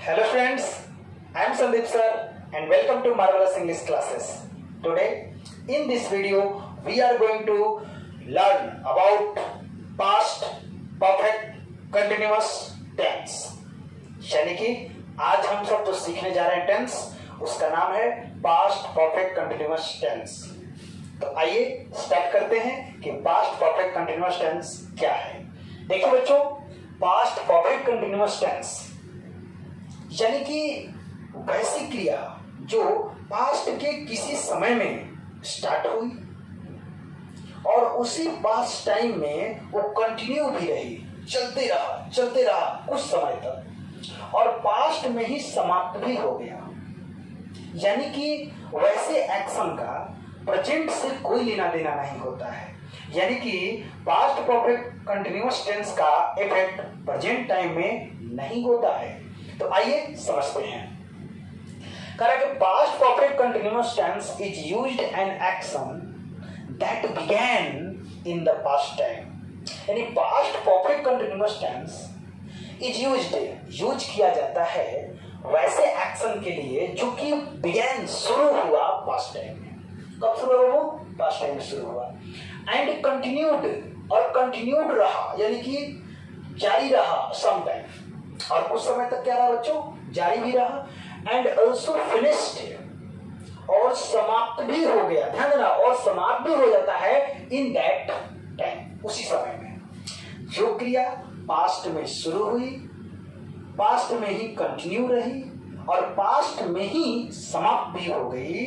Hello friends, I am Sandeep sir and welcome to Marvelous English classes. Today in this video we are going to learn about past perfect continuous tense. यानी कि आज हम सब जो सीखने जा रहे हैं टेंस उसका नाम है पास्ट परफेक्ट कंटिन्यूअस टेंस। तो आइए स्टार्ट करते हैं कि पास्ट परफेक्ट कंटिन्यूअस टेंस क्या है। देखिए बच्चों, पास्ट परफेक्ट कंटिन्यूअस टेंस यानी कि वैसी क्रिया जो पास्ट के किसी समय में स्टार्ट हुई और उसी पास्ट टाइम में वो कंटिन्यू भी रही, चलते रहा कुछ समय तक और पास्ट में ही समाप्त भी हो गया। यानी कि वैसे एक्शन का प्रेजेंट से कोई लेना देना नहीं होता है। यानी कि पास्ट परफेक्ट कंटिन्यूअस टेंस का इफेक्ट प्रेजेंट टाइम में नहीं होता है। तो आइए समझते हैं। Correct, past perfect continuous tense is used an action that began in the past time. यानी past perfect continuous tense is use किया जाता है वैसे एक्शन के लिए जो कि बिगैन शुरू हुआ पास्ट टाइम में। कब शुरू हुआ? वो पास्ट टाइम में शुरू हुआ। एंड कंटिन्यूड, और कंटिन्यूड रहा यानी कि जारी रहा सम टाइम, और कुछ समय तक क्या रहा बच्चों? जारी भी रहा। एंड ऑल्सो फिनिश्ड, और समाप्त भी हो गया। ध्यान देना, और समाप्त भी हो जाता है इन दैट टाइम, उसी समय में। जो क्रिया पास्ट में शुरू हुई, पास्ट में ही कंटिन्यू रही और पास्ट में ही समाप्त भी हो गई,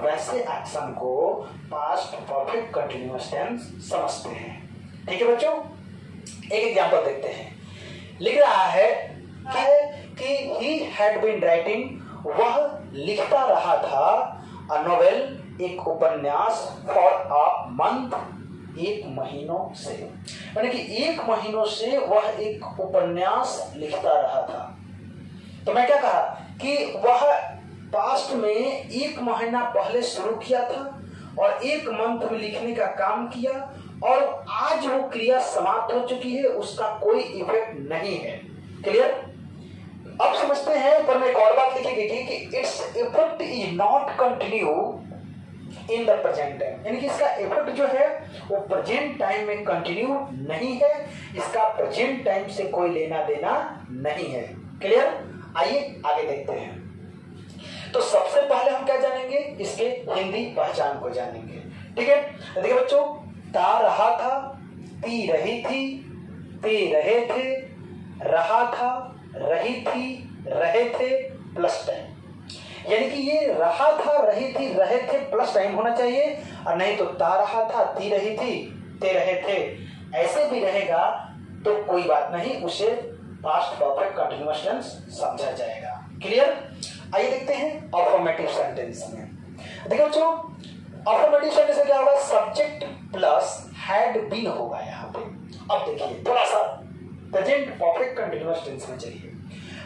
वैसे एक्शन को पास्ट परफेक्ट कंटिन्यूअस टेंस समझते हैं। ठीक है बच्चों, एक एग्जांपल देखते हैं। लिख रहा है कि he had been writing, वह लिखता रहा था, a novel, एक उपन्यास, for a month, एक महीनों से। यानी कि एक महीनों से वह एक उपन्यास लिखता रहा था। तो मैं क्या कहा कि वह पास्ट में एक महीना पहले शुरू किया था और एक मंथ में लिखने का काम किया और आज वो क्रिया समाप्त हो चुकी है, उसका कोई इफेक्ट नहीं है। क्लियर? अब समझते हैं। पर मैं एक और बात लिखी गई थी कि its effect is not continue in the present time. यानी कि इसका इफेक्ट जो है वो प्रेजेंट टाइम में कंटिन्यू नहीं है, इसका प्रेजेंट टाइम से कोई लेना देना नहीं है। क्लियर? आइए आगे देखते हैं। तो सबसे पहले हम क्या जानेंगे? इसके हिंदी पहचान को जानेंगे। ठीक है, देखिए बच्चों, ता रहा था, ती रही थी, ते रहे थे, रहा था, रही थी, रहे थे प्लस टाइम। यानी कि ये रहा था, रही थी, रहे थे प्लस टाइम होना चाहिए, और नहीं तो ता रहा था, ती रही थी, ते रहे थे ऐसे भी रहेगा तो कोई बात नहीं, उसे पास्ट परफेक्ट कंटिन्यूअस टेंस समझा जाएगा। क्लियर? आइए देखते हैं अफर्मेटिव सेंटेंस में। देखो बच्चों, अफर्मेटिव सेंटेंस में क्या होगा? सब्जेक्ट प्लस हैड बीन होगा यहाँ पे। अब देखिए, थोड़ा सा प्रेजेंट परफेक्ट कंटिन्यूअस टेंस में चलिए।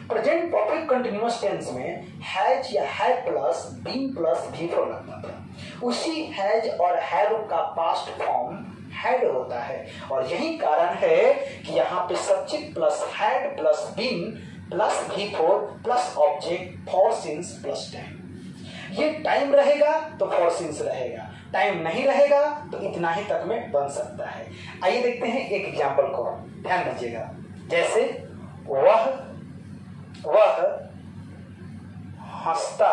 प्रेजेंट परफेक्ट कंटिन्यूअस टेंस में हैज या had plus been plus before लगता था। उसी हैज और हैव का पास्ट फॉर्म हैड होता है, और यही कारण है कि यहाँ पे subject plus had plus been plus V four plus object for since plus time. ये टाइम रहेगा तो फॉर सिंस रहेगा, टाइम नहीं रहेगा तो इतना ही तक में बन सकता है। आइए देखते हैं एक एग्जांपल को, ध्यान दीजिएगा। जैसे वह हंसता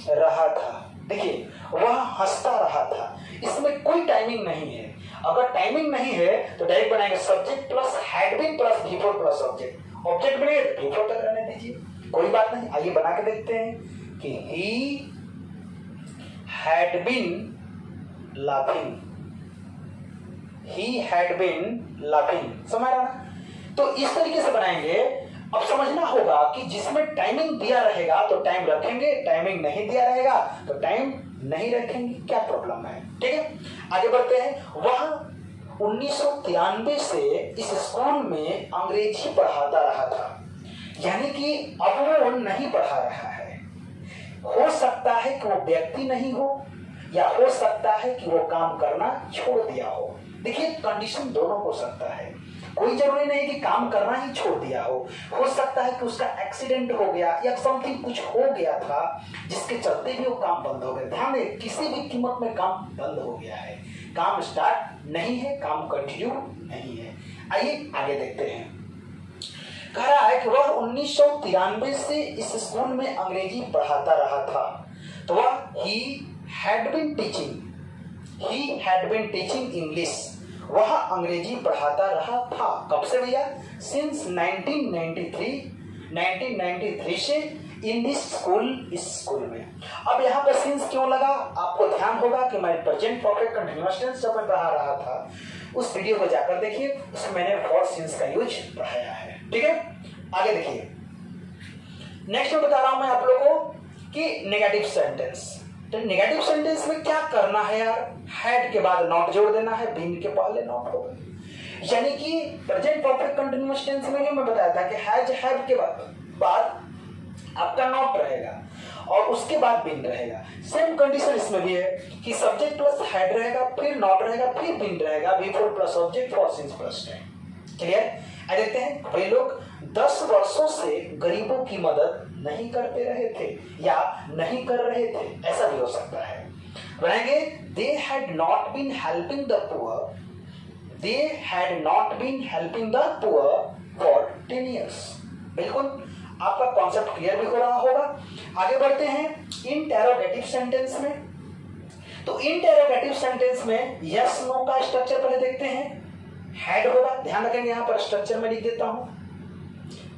रहा था। देखिए, वह हंसता रहा था, इसमें कोई टाइमिंग नहीं है। अगर टाइमिंग नहीं है तो डायरेक्ट बनाएंगे subject plus had been plus V four plus object. Object बने बिफोर तक रहने दीजिए, कोई बात नहीं। आइए बना के देखते हैं कि he had been laughing, he had been laughing. समझ रहा ना? तो इस तरीके से बनाएंगे। अब समझना होगा कि जिसमें टाइमिंग दिया रहेगा तो टाइम रखेंगे, टाइमिंग नहीं दिया रहेगा तो टाइम नहीं रखेंगे। क्या प्रॉब्लम है? ठीक है, आगे बढ़ते हैं। वह 1993 से इस स्कूल में अंग्रेजी पढ़ाता रहा था। यानी कि अब वो नहीं पढ़ा रहा है। हो सकता है कि वो व्यक्ति नहीं हो, या हो सकता है कि वो काम करना छोड़ दिया हो। देखिए, कंडीशन दोनों हो सकता है। कोई जरूरी नहीं कि काम करना ही छोड़ दिया हो सकता है कि उसका एक्सीडेंट हो गया या समथिंग कुछ हो गया था जिसके चलते भी वो काम बंद हो गया। ध्यान दें, किसी भी कीमत में काम बंद हो गया है, काम स्टार्ट नहीं है, काम कंटिन्यू नहीं है। आइए आगे देखते हैं। कह रहा है कि वह 1993 से इस स्कूल में अंग्रेजी पढ़ाता रहा था। तो वह he had been teaching English, वह अंग्रेजी पढ़ाता रहा था। कब से भैया? सिंस 1993 से इन दिस स्कूल में। अब यहाँ पर सिंस क्यों लगा? आपको ध्यान होगा कि मैं प्रेजेंट परफेक्ट कंटीन्यूअस टेंस जब मैं पढ़ा रहा था उस वीडियो को जाकर देखिए, उसमें मैंने फॉर सिंस का यूज पढ़ाया है। ठीक है, आगे देखिए। नेक्स्ट में बता रहा हूं मैं आप लोगों को कि नेगेटिव सेंटेंस। तो नेगेटिव सेंटेंस में क्या करना है यार? हैड के बाद नॉट जोड़ देना है, बीन के पहले नॉट होगा। यानी कि प्रेजेंट परफेक्ट कंटीन्यूअस टेंस में मैं बताया था कि हैज हैव के बाद आपका नॉट रहेगा और उसके बाद बीन रहेगा। सेम कंडीशन इसमें भी है कि सब्जेक्ट प्लस हैड रहेगा, फिर नॉट रहेगा, फिर बीन रहेगा, before plus object, for since plus time. Clear? आ देखते हैं। वे लोग 10 वर्षों से गरीबों की मदद नहीं करते रहे थे या नहीं कर रहे थे, ऐसा भी हो सकता है। बनाएंगे they had not been helping the poor for 10 years। बिल्कुल आपका कॉन्सेप्ट क्लियर भी हो रहा होगा। आगे बढ़ते हैं इंटेरोगेटिव सेंटेंस में। तो इंटेरोगेटिव सेंटेंस में यस नो का स्ट्रक्चर पहले देखते हैं। हैड होगा, ध्यान रखेंगे, यहां पर स्ट्रक्चर में लिख देता हूं।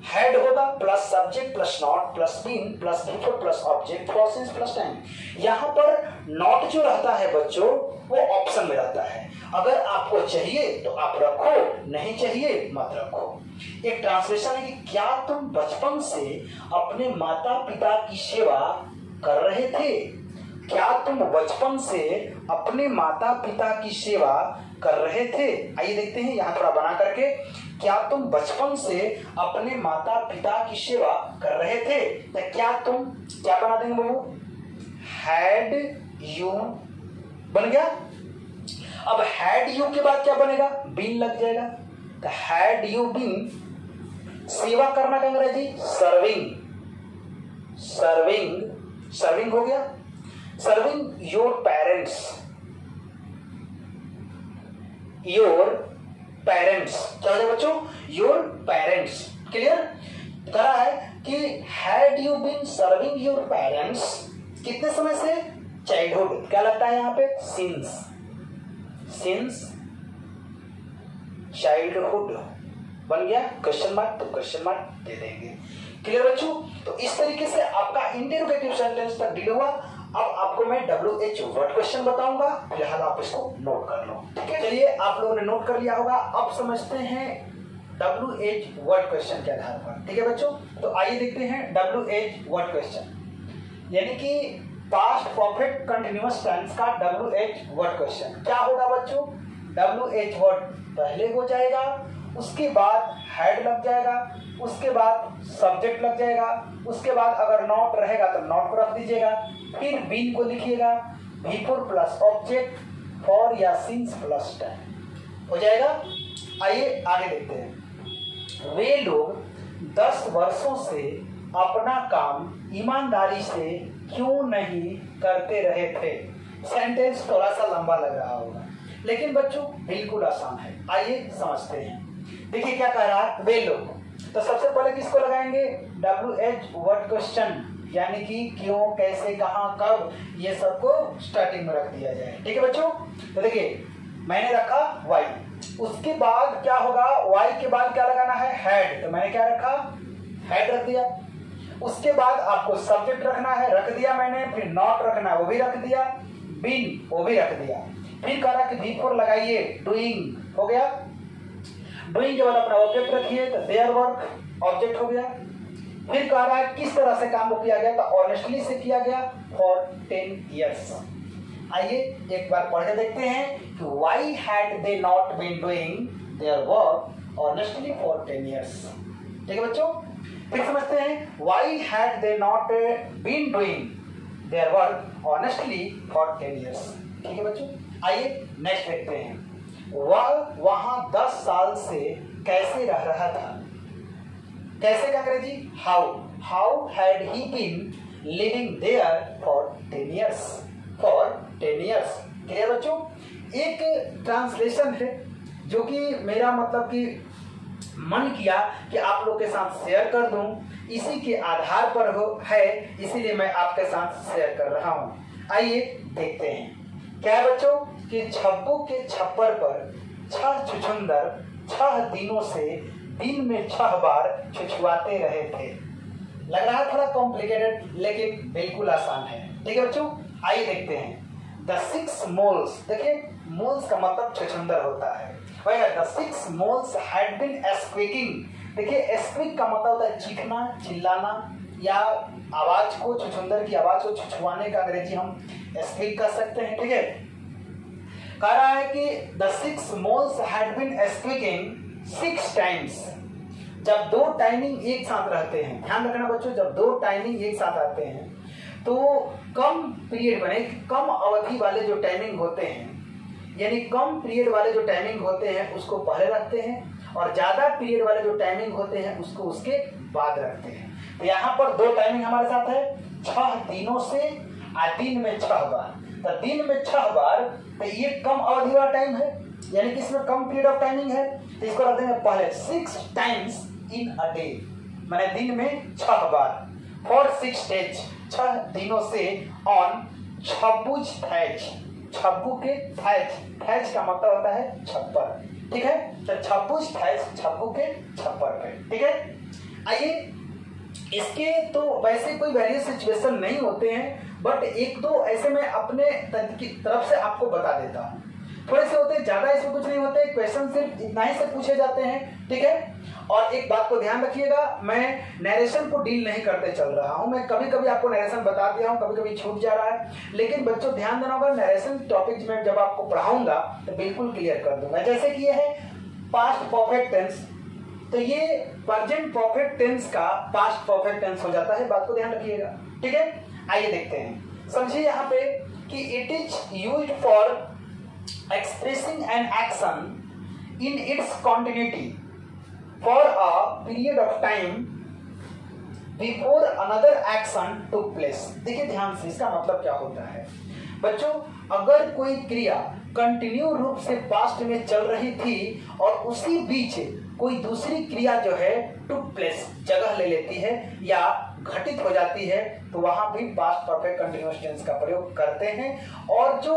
हैड होगा plus subject plus not plus been plus V four plus object for since plus time. यहां पर नॉट जो रहता है बच्चों वो ऑप्शन में रहता है। अगर आपको चाहिए तो आप रखो, नहीं चाहिए मत रखो। एक ट्रांसलेशन है कि क्या तुम बचपन से अपने माता पिता की सेवा कर रहे थे? क्या तुम बचपन से अपने माता पिता की सेवा कर रहे थे? आइए देखते हैं यहाँ थोड़ा बना करके। क्या तुम बचपन से अपने माता पिता की सेवा कर रहे थे? तो क्या बना देंगे बाबू? हैड यू बन गया। अब हैड यू के बाद क्या बनेगा? बीन लग जाएगा। तो हैड यू बीन, सेवा करना का अंग्रेजी सर्विंग हो गया। सर्विंग योर पेरेंट्स क्या हो बच्चों? Your parents. क्लियर? कहा है कि had you been serving your parents कितने समय से? चाइल्डहुड। क्या लगता है यहाँ पे? सिंस चाइल्डहुड बन गया। क्वेश्चन मार्क, तो क्वेश्चन मार्क दे देंगे। क्लियर बच्चों? तो इस तरीके से आपका इंटेरोगेटिव सेंटेंस तक डील हुआ। अब आपको मैं WH वर्ड क्वेश्चन बताऊंगा, फिलहाल आप इसको नोट कर लो। ठीक है, चलिए आप लोगों ने नोट कर लिया होगा। अब समझते हैं WH वर्ड क्वेश्चन के आधार पर। ठीक है बच्चों, तो आइए देखते हैं WH वर्ड क्वेश्चन, यानी कि पास्ट परफेक्ट कंटिन्यूअस टेंस का WH वर्ड क्वेश्चन। क्या होगा बच्चों? WH वर्ड पहले हो जाएगा, उसके बाद हैड लग जाएगा, उसके बाद सब्जेक्ट लग जाएगा, उसके बाद अगर नॉट रहेगा तो नॉट को रख दीजिएगा, फिर बीन को लिखिएगा, बिफोर प्लस ऑब्जेक्ट, फॉर या सिंस प्लस टाइम हो जाएगा। आइए आगे देखते हैं। वे लोग 10 वर्षों से अपना काम ईमानदारी से क्यों नहीं करते रहे थे? सेंटेंस थोड़ा सा लंबा लग रहा होगा, लेकिन बच्चों बिल्कुल आसान है। आइए समझते हैं। देखिए क्या कह रहा है? वे लोग। तो सबसे पहले किसको लगाएंगे? WH वर्ड क्वेश्चन, यानी कि क्यों, कैसे, कहां, कब, ये सबको स्टार्टिंग में रख दिया जाए। ठीक है बच्चों? तो देखिए मैंने रखा वाई, उसके बाद क्या होगा? वाई के बाद क्या लगाना है? हैड। तो मैंने क्या रखा? हैड रख दिया। उसके बाद आपको सब्जेक्ट रखना है, रख दिया मैंने, फिर नॉट रखना है वो भी रख दिया, बीन वो भी रख दिया, फिर कह रहा कि बिफोर लगाइए, डूइंग हो गया। डूइंग के बाद अपना ऑब्जेक्ट रखिए, तो देयर वर्क ऑब्जेक्ट हो गया। फिर कह रहा है किस तरह से काम को किया गया, तो ऑनेस्टली से किया गया फॉर 10 years। आइए एक बार पढ़ के देखते हैं कि why had they not been doing their work honestly for 10 years। ठीक है बच्चों? फिर समझते हैं why had they not been doing their work honestly for 10 years। ठीक है बच्चों? आइए नेक्स्ट देखते हैं। वह वहां 10 साल से कैसे रह रहा था। कैसे का अंग्रेजी how had he been living there for 10 years। Clear बच्चों। एक ट्रांसलेशन है जो कि मेरा मतलब कि मन किया कि आप लोग के साथ शेयर कर दूं, इसी के आधार पर है, इसीलिए मैं आपके साथ शेयर कर रहा हूं। आइए देखते हैं क्या है बच्चों कि छब्बू के छप्पर पर 6 छुछुंदर 6 दिनों से दिन में 6 बार छुछुआते रहे थे। लग रहा है थोड़ा कॉम्प्लिकेटेड, लेकिन बिल्कुल आसान है। ठीक है बच्चों, आइए देखते हैं। द 6 moles, देखिए मोल्स का मतलब छुछुंदर होता है। The 6 moles had been squeaking। देखिए स्क्विक का मतलब होता है चीखना, चिल्लाना, या आवाज को, छुछुंदर की आवाज को छुछुआने का अंग्रेजी हम स्क्विक कर सकते हैं। ठीक है, कह रहा है कि the 6 moles had been squeaking 6 times। जब 2 टाइमिंग एक साथ रहते हैं, ध्यान रखना बच्चों, जब 2 टाइमिंग एक साथ आते हैं तो कम पीरियड बने, कम अवधि वाले जो टाइमिंग होते हैं, यानी कम पीरियड वाले जो टाइमिंग होते हैं उसको पहले रखते हैं, और ज्यादा पीरियड वाले जो टाइमिंग होते हैं उसको उसके बाद रखते हैं। तो यहाँ पर 2 टाइमिंग हमारे साथ है, 6 दिनों से दिन में 6 बार। तो दिन में 6 बार, तो ये कम अवधि वाला टाइम है, यानी कि इसमें कम पीरियड ऑफ टाइमिंग है, तो इसको रख देंगे पहले 6 times in a day, मैंने दिन में 6 बार। for 6 days, 6 दिनों से ऑन छब्बूज थैच, छब्बू के थैच, थैच का मतलब होता है छप्पर। ठीक है, तो छब्बूज थैच, छब्बू के छप्पर पे। ठीक है, आइए इसके तो वैसे कोई वेरियस सिचुएशन नहीं होते हैं, बट एक दो ऐसे मैं अपने तरफ से आपको बता देता हूँ। थोड़े से होते हैं, ज्यादा इसमें कुछ नहीं होते, क्वेश्चन सिर्फ इतना ही से पूछे जाते हैं। ठीक है, और एक बात को ध्यान रखिएगा, मैं नरेशन को डील नहीं करते चल रहा हूं, मैं कभी कभी आपको नरेशन बता दिया हूं, कभी कभी छूट जा रहा है, लेकिन बच्चों ध्यान देना होगा, नरेशन टॉपिक में जब आपको पढ़ाऊंगा तो बिल्कुल क्लियर कर दूंगा। जैसे कि ये है पास्ट परफेक्ट टेंस, तो ये प्रेजेंट परफेक्ट टेंस का पास्ट परफेक्ट टेंस हो जाता है, बात को ध्यान रखिएगा। ठीक है, आइए देखते हैं। समझिए यहाँ पे कि it is used for expressing an action in its continuity for a period of time before another action took place। देखिए ध्यान से, इसका मतलब क्या होता है बच्चों, अगर कोई क्रिया कंटिन्यू रूप से पास्ट में चल रही थी और उसी बीच कोई दूसरी क्रिया जो है टुक प्लेस, जगह ले लेती है या घटित हो जाती है, तो वहां भी पास्ट परफेक्ट कंटिन्यूअस टेंस का प्रयोग करते हैं। और जो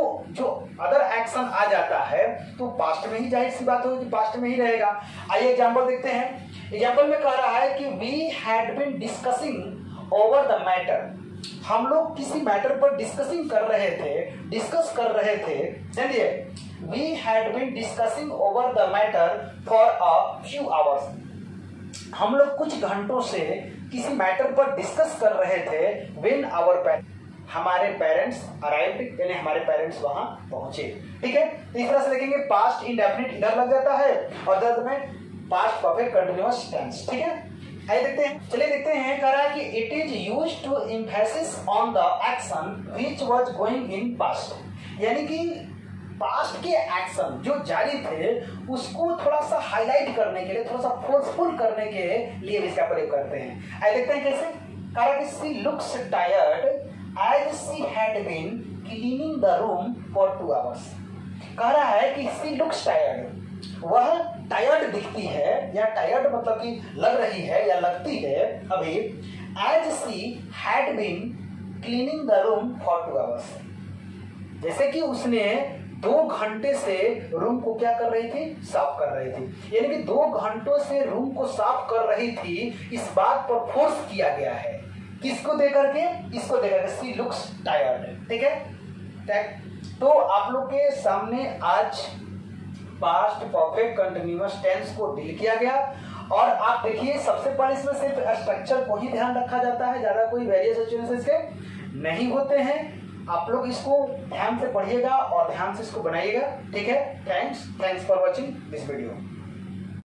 अदर एक्शन आ जाता है तो पास्ट में ही, जाहिर सी बात होगी, पास्ट में ही रहेगा। आइए एग्जांपल देखते हैं। एग्जांपल में कह रहा है कि we had been discussing over the matter, हम लोग किसी मैटर पर डिस्कस कर रहे थे। चलिए, we had been discussing over the matter for a few hours, हम लोग कुछ घंटों से किसी मैटर पर डिस्कस कर रहे थे। व्हेन आवर पेरेंट्स, हमारे पेरेंट्स अराइव्ड, यानी हमारे पेरेंट्स वहां पहुंचे। ठीक है, तो इस तरह से देखेंगे पास्ट इंडेफिनिट इधर लग जाता है और दर्द में पास्ट परफेक्ट कंटिन्यूअस टेंस। ठीक है, आइए देखते हैं, चलिए देखते हैं। कह रहा है कि it is used to emphasis on the action which was going in past, यानी कि पास्ट के एक्शन जो जारी थे उसको थोड़ा सा हाईलाइट करने के लिए, थोड़ा सा फोर्सफुल करने के लिए इसका प्रयोग करते हैं। आइए देखते हैं कैसे। कह रहा है कि she looks tired as she had been cleaning the room for 2 hours। कह रहा है कि शी लुक्स टायर्ड, वह टायर्ड दिखती है, या टायर्ड मतलब कि लग रही है या लगती है अभी, as she had been cleaning the room for 2 hours, जैसे कि उसने 2 घंटे से रूम को क्या कर रही थी, साफ कर रही थी। यानी कि 2 घंटों से रूम को साफ कर रही थी, इस बात पर फोर्स किया गया है। किसको देकर के, इसको देकर के, शी लुक्स टायर्ड। ठीक है, तो आप लोग के सामने आज पास्ट परफेक्ट कंटिन्यूअस टेंस को डील किया गया। और आप देखिए, सबसे पहले इसमें सिर्फ स्ट्रक्चर को ही ध्यान रखा जाता है, ज्यादा कोई वेरियस सिचुएशंस के नहीं होते हैं। आप लोग इसको ध्यान से पढ़िएगा और ध्यान से इसको बनाइएगा। ठीक है, thanks for watching this video.